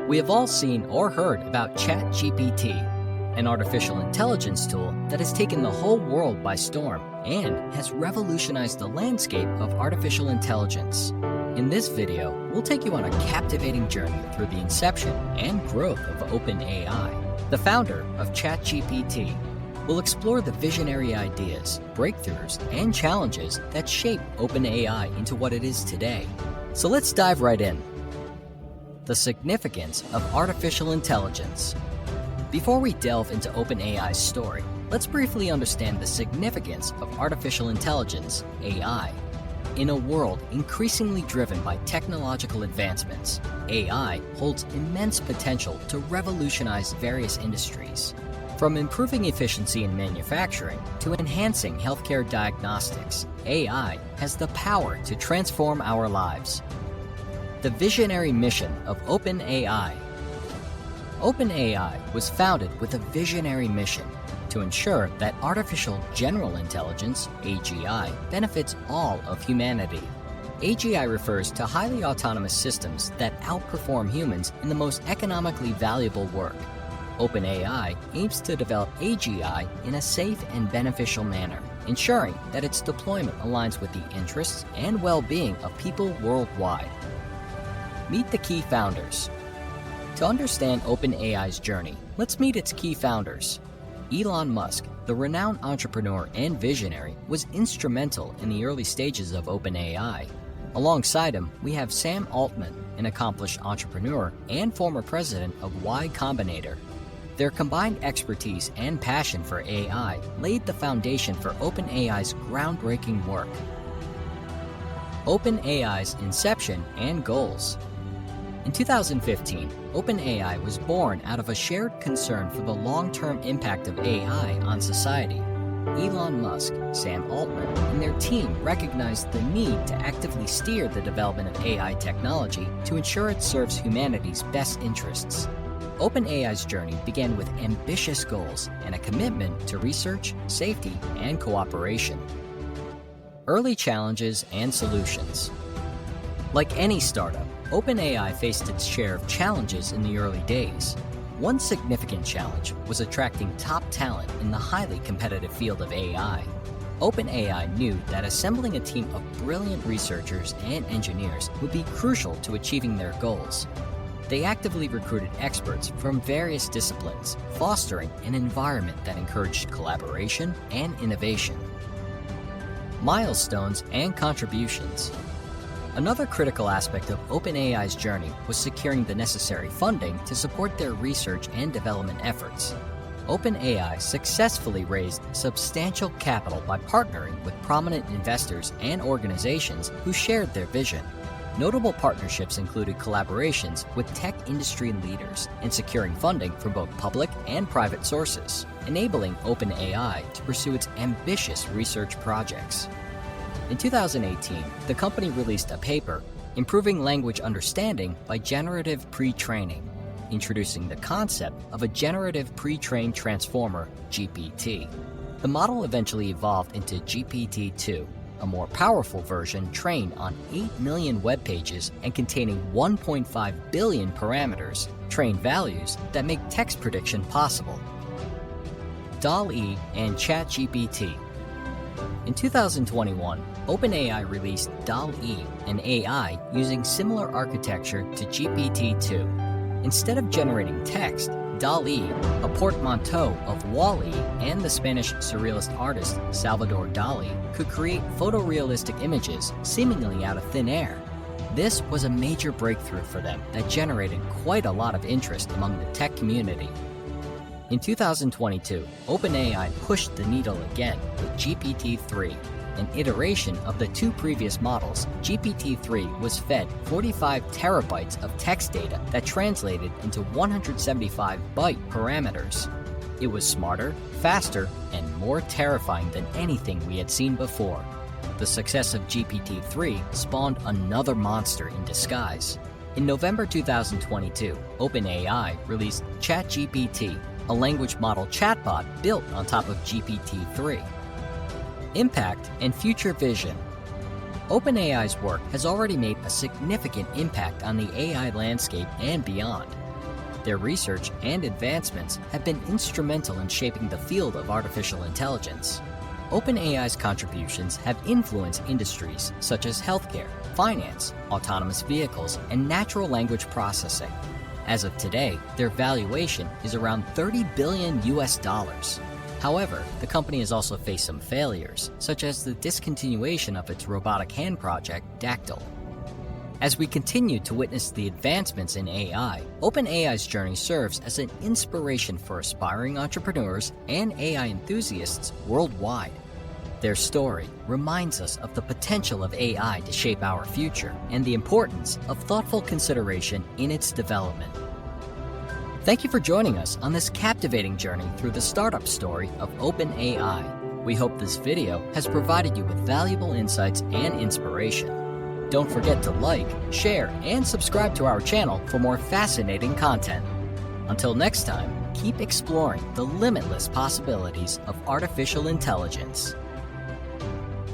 We have all seen or heard about ChatGPT, an artificial intelligence tool that has taken the whole world by storm and has revolutionized the landscape of artificial intelligence. In this video, we'll take you on a captivating journey through the inception and growth of OpenAI, the founder of ChatGPT. We'll explore the visionary ideas, breakthroughs, and challenges that shape OpenAI into what it is today. So let's dive right in. The significance of artificial intelligence. Before we delve into OpenAI's story, let's briefly understand the significance of artificial intelligence, AI. In a world increasingly driven by technological advancements, AI holds immense potential to revolutionize various industries. From improving efficiency in manufacturing to enhancing healthcare diagnostics, AI has the power to transform our lives. The visionary mission of OpenAI. OpenAI was founded with a visionary mission to ensure that artificial general intelligence, AGI, benefits all of humanity. AGI refers to highly autonomous systems that outperform humans in the most economically valuable work. OpenAI aims to develop AGI in a safe and beneficial manner, ensuring that its deployment aligns with the interests and well-being of people worldwide. Meet the key founders. To understand OpenAI's journey, let's meet its key founders. Elon Musk, the renowned entrepreneur and visionary, was instrumental in the early stages of OpenAI. Alongside him, we have Sam Altman, an accomplished entrepreneur and former president of Y Combinator. Their combined expertise and passion for AI laid the foundation for OpenAI's groundbreaking work. OpenAI's inception and goals. In 2015, OpenAI was born out of a shared concern for the long-term impact of AI on society. Elon Musk, Sam Altman, and their team recognized the need to actively steer the development of AI technology to ensure it serves humanity's best interests. OpenAI's journey began with ambitious goals and a commitment to research, safety, and cooperation. Early challenges and solutions. Like any startup, OpenAI faced its share of challenges in the early days. One significant challenge was attracting top talent in the highly competitive field of AI. OpenAI knew that assembling a team of brilliant researchers and engineers would be crucial to achieving their goals. They actively recruited experts from various disciplines, fostering an environment that encouraged collaboration and innovation. Milestones and contributions. Another critical aspect of OpenAI's journey was securing the necessary funding to support their research and development efforts. OpenAI successfully raised substantial capital by partnering with prominent investors and organizations who shared their vision. Notable partnerships included collaborations with tech industry leaders and securing funding from both public and private sources, enabling OpenAI to pursue its ambitious research projects. In 2018, the company released a paper, Improving Language Understanding by Generative Pre-Training, introducing the concept of a Generative Pre-Trained Transformer, GPT. The model eventually evolved into GPT-2, a more powerful version trained on 8 million web pages and containing 1.5 billion parameters, trained values that make text prediction possible. DALL-E and ChatGPT. In 2021, OpenAI released DALL-E, an AI using similar architecture to GPT-2. Instead of generating text, DALL-E, a portmanteau of WALL-E and the Spanish surrealist artist Salvador Dali, could create photorealistic images seemingly out of thin air. This was a major breakthrough for them that generated quite a lot of interest among the tech community. In 2022, OpenAI pushed the needle again with GPT-3. An iteration of the two previous models, GPT-3 was fed 45 terabytes of text data that translated into 175 byte parameters. It was smarter, faster, and more terrifying than anything we had seen before. The success of GPT-3 spawned another monster in disguise. In November 2022, OpenAI released ChatGPT, a language model chatbot built on top of GPT-3. Impact and future vision. OpenAI's work has already made a significant impact on the AI landscape and beyond. Their research and advancements have been instrumental in shaping the field of artificial intelligence. OpenAI's contributions have influenced industries such as healthcare, finance, autonomous vehicles, and natural language processing. As of today, their valuation is around $30 billion US. However, the company has also faced some failures, such as the discontinuation of its robotic hand project, Dactyl. As we continue to witness the advancements in AI, OpenAI's journey serves as an inspiration for aspiring entrepreneurs and AI enthusiasts worldwide. Their story reminds us of the potential of AI to shape our future and the importance of thoughtful consideration in its development. Thank you for joining us on this captivating journey through the startup story of OpenAI. We hope this video has provided you with valuable insights and inspiration. Don't forget to like, share, and subscribe to our channel for more fascinating content. Until next time, keep exploring the limitless possibilities of artificial intelligence.